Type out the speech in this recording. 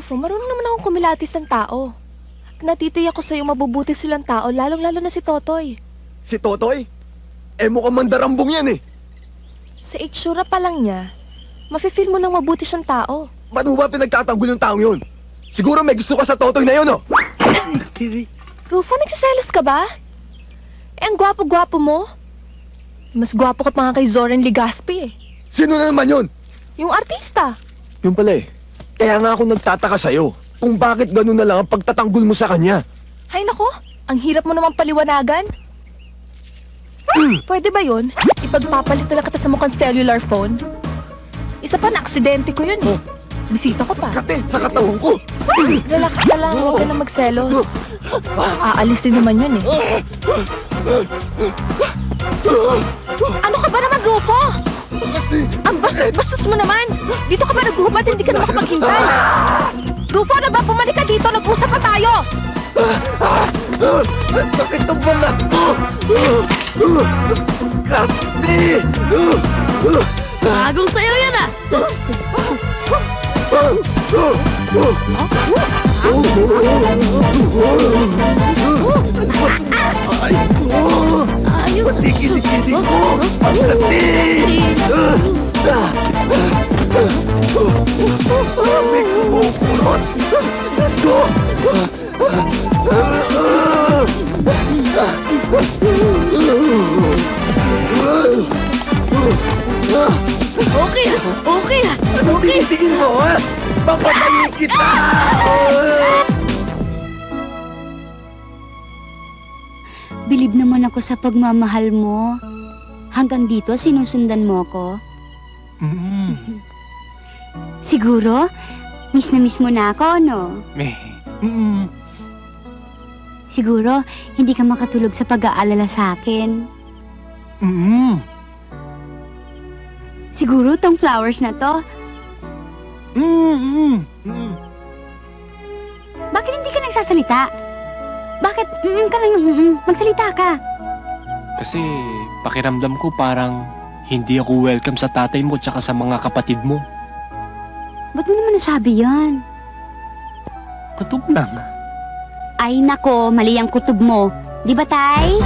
Rufo, marunong naman akong kumilatis ng tao. Natitiyak ko sa'yo mabubuti silang tao, lalong-lalo na si Totoy. Si Totoy? Eh mukhang mandarambong yan eh. Sa itsura pa lang niya, mafe-feel mo nang mabuti siyang tao. Ba't mo ba pinagtatanggol yung taong yun? Siguro may gusto ka sa Totoy na yun, oh! Rufo, nagsiselos ka ba? Eh, ang gwapo-gwapo mo. Mas gwapo ka pa nga kay Zoren Legaspi eh. Sino na naman yun? Yung artista. Yun pala eh. Kaya nga ako nagtataka sa'yo kung bakit gano'n na lang ang pagtatanggol mo sa kanya. Hay nako, ang hirap mo naman paliwanagan. Pwede ba yun? Ipagpapalit na lang kita sa mukhang cellular phone. Isa pa, na-aksidente ko yun eh. Bisita ko pa. Kate, sa katawan ko! Relax ka lang, huwag ka na magselos. Aalisin naman yun eh. Ano ka ba naman, Rufo? Ang bastos-bastos mo naman! Dito ka ba naghuhubad? Hindi ka na makapaghintay! Rufo, na ba? Pumalik ka dito! Nag-usap pa tayo! Sakit ang balat mo! Kate! Bagong sayo yan ah! Ayos! Pati kilikili ko! Ang kati! May kumukulot! Let's go! Okay ah! Okay ah! Anong tinitingin mo, ha? Papatayin kita! Bilib naman ako sa pagmamahal mo. Hanggang dito, sinusundan mo ako. Siguro, miss na miss mo na ako, no? Siguro, hindi ka makatulog sa pag-aalala sa akin. Siguro, tong flowers na to. Bakit hindi ka nagsasalita? Bakit ka lang magsalita ka? Kasi pakiramdam ko parang hindi ako welcome sa tatay mo tsaka sa mga kapatid mo. Ba't mo naman nasabi yan? Kutob lang. Ay nako, mali ang kutob mo. Di ba, Tay?